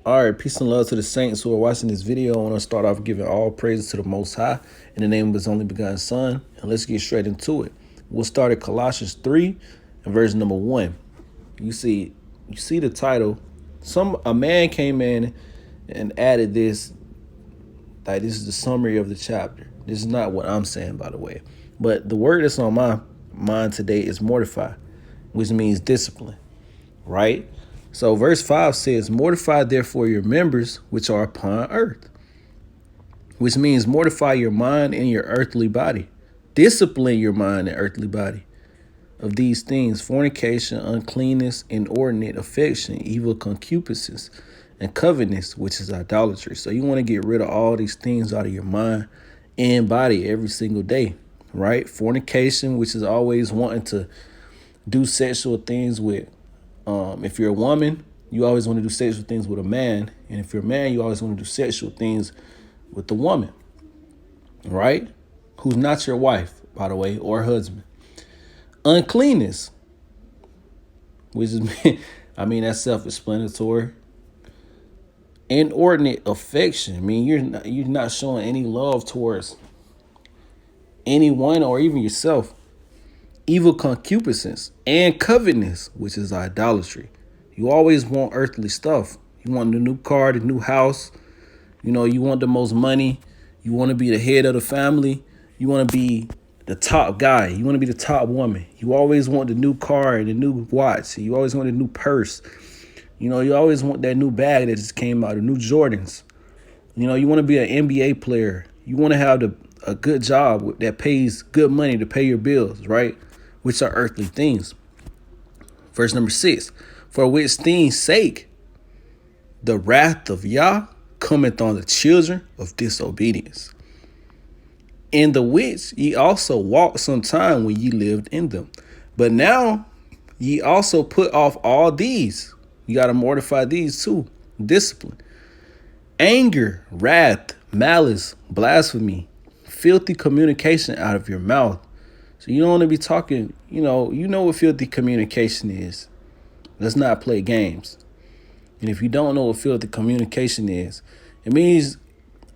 All right, peace and love to the saints who are watching this video. I want to start off giving all praises to the Most High in the name of His only begotten Son. And let's get straight into it. We'll start at Colossians 3 and verse number 1. You see the title. A man came in and added this, like this is the summary of the chapter. This is not what I'm saying, by the way. But the word that's on my mind today is mortify, which means discipline, right? So verse 5 says, mortify therefore your members which are upon earth, which means mortify your mind and your earthly body. Discipline your mind and earthly body of these things: fornication, uncleanness, inordinate affection, evil concupiscence, and covetousness, which is idolatry. So you want to get rid of all these things out of your mind and body every single day, right? Fornication, which is always wanting to do sexual things with, if you're a woman, you always want to do sexual things with a man. And if you're a man, you always want to do sexual things with the woman, right? Who's not your wife, by the way, or husband. Uncleanness, which is, that's self-explanatory. Inordinate affection. I mean, you're not showing any love towards anyone or even yourself. Evil concupiscence and covetousness, which is idolatry. You always want earthly stuff. You want the new car, the new house. You want the most money. You want to be the head of the family. You want to be the top guy. You want to be the top woman. You always want the new car and the new watch. You always want a new purse. You always want that new bag that just came out, the new Jordans. You want to be an NBA player. You want to have a good job that pays good money to pay your bills, right? Which are earthly things. Verse number 6, for which things sake the wrath of Yah cometh on the children of disobedience, in the which ye also walked sometime when ye lived in them. But now ye also put off all these. You got to mortify these too. Discipline, anger, wrath, malice, blasphemy, filthy communication out of your mouth. So you don't want to be talking, you know what filthy communication is. Let's not play games. And if you don't know what filthy communication is, it means,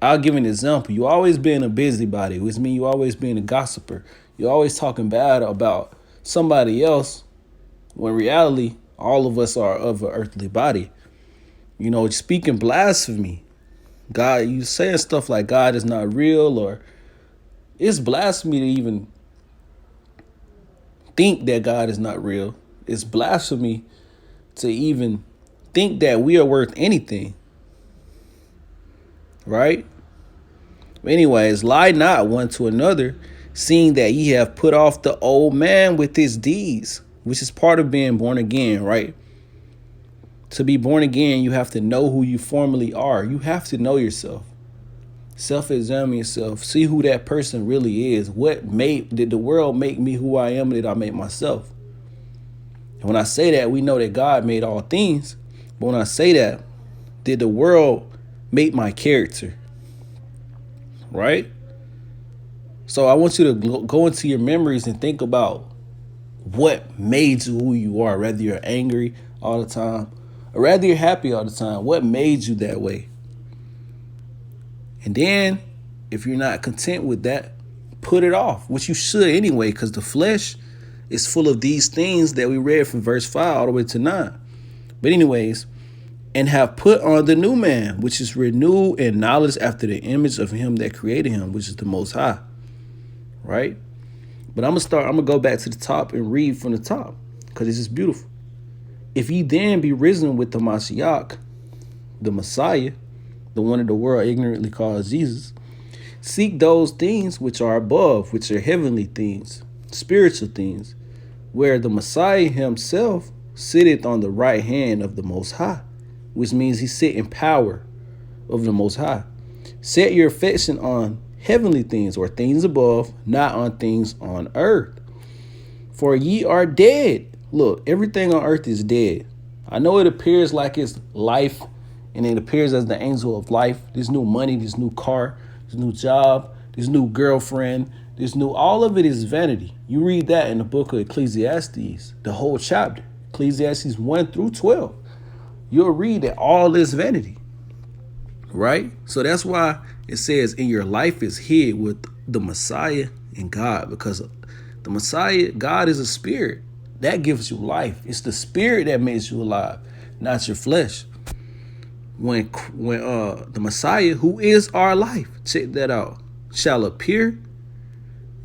I'll give an example. You always being a busybody, which means you always being a gossiper. You're always talking bad about somebody else, when in reality, all of us are of an earthly body. Speaking blasphemy. God, you saying stuff like God is not real, or it's blasphemy to even think that God is not real. It's blasphemy to even think that we are worth anything, right? Anyways, lie not one to another, seeing that ye have put off the old man with his deeds, which is part of being born again, right? To be born again, you have to know who you formerly are. You have to know yourself. Self-examine yourself. See who that person really is. Did the world make me who I am, or did I make myself? And when I say that, we know that God made all things. But when I say that, did the world make my character? Right? So I want you to go into your memories and think about what made you who you are. Whether you're angry all the time, or rather you're happy all the time. What made you that way? And then, if you're not content with that, put it off, which you should anyway, because the flesh is full of these things that we read from verse 5 all the way to 9. But anyways, and have put on the new man, which is renewed in knowledge after the image of him that created him, which is the Most High, right? But I'm going to go back to the top and read from the top, because it's just beautiful. If ye then be risen with the Mashiach, the Messiah, the one of the world ignorantly calls Jesus, seek those things which are above, which are heavenly things, spiritual things, where the Messiah himself sitteth on the right hand of the Most High, which means he sit in power of the Most High. Set your affection on heavenly things, or things above, not on things on earth. For ye are dead. Look, everything on earth is dead. I know it appears like it's life, and it appears as the angel of life. This new money, this new car, this new job, this new girlfriend, all of it is vanity. You read that in the book of Ecclesiastes, the whole chapter, Ecclesiastes 1 through 12. you'll read that all is vanity, right? So that's why it says in your life is hid with the Messiah and God, because the Messiah, God is a spirit that gives you life. It's the spirit that makes you alive, not your flesh. When the Messiah, who is our life, check that out, shall appear,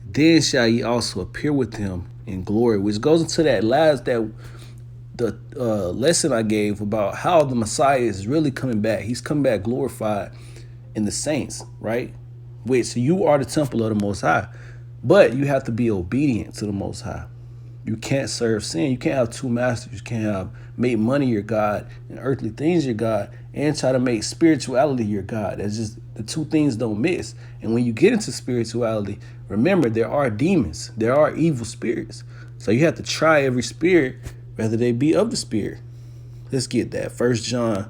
then shall ye also appear with him in glory, which goes into that the lesson I gave about how the Messiah is really coming back. He's coming back glorified in the saints, right? Which you are the temple of the Most High, but you have to be obedient to the Most High. You can't serve sin. You can't have two masters. You can't have make money your God and earthly things your God, and try to make spirituality your God. That's just, the two things don't mix. And when you get into spirituality, remember there are demons. There are evil spirits. So you have to try every spirit, whether they be of the spirit. Let's get that. 1 John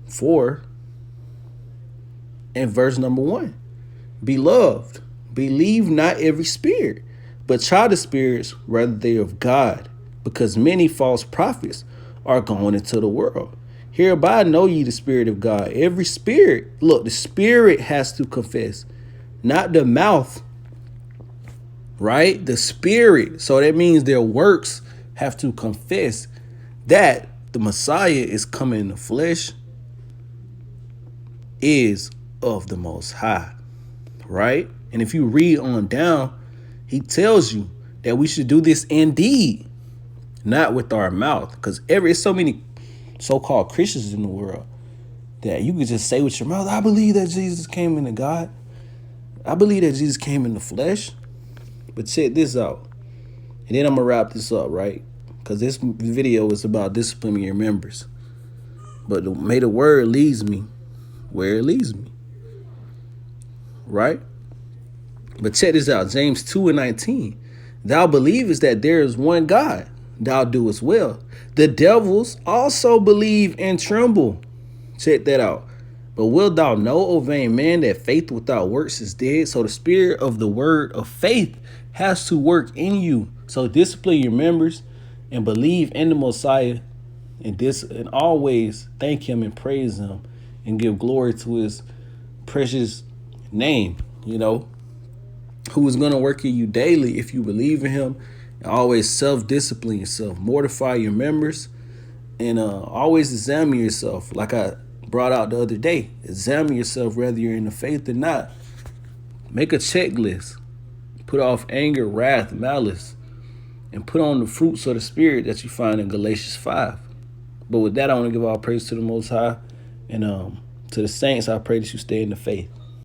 4 and verse number 1. Beloved, believe not every spirit, but try the spirits whether they are of God, because many false prophets are going into the world. Hereby know ye the spirit of God. Every spirit, look, the spirit has to confess, not the mouth, right? The spirit. So that means their works have to confess that the Messiah is coming in the flesh, is of the Most High, right? And if you read on down, he tells you that we should do this indeed, not with our mouth, because there's so many so-called Christians in the world that you could just say with your mouth, I believe that Jesus came into God. I believe that Jesus came in the flesh. But check this out. And then I'm going to wrap this up, right? Because this video is about disciplining your members. But may the word leads me where it leads me, right? But check this out. James 2:19. Thou believest that there is one God. Thou doest well. The devils also believe and tremble. Check that out. But wilt thou know, O vain man, that faith without works is dead? So the spirit of the word of faith has to work in you. So discipline your members and believe in the Messiah, and always thank him and praise him and give glory to his precious name, who is going to work in you daily if you believe in him. And always self-discipline yourself, mortify your members, and always examine yourself. Like I brought out the other day, examine yourself whether you're in the faith or not. Make a checklist. Put off anger, wrath, malice, and put on the fruits of the Spirit that you find in Galatians 5. But with that, I want to give all praise to the Most High, and to the saints, I pray that you stay in the faith.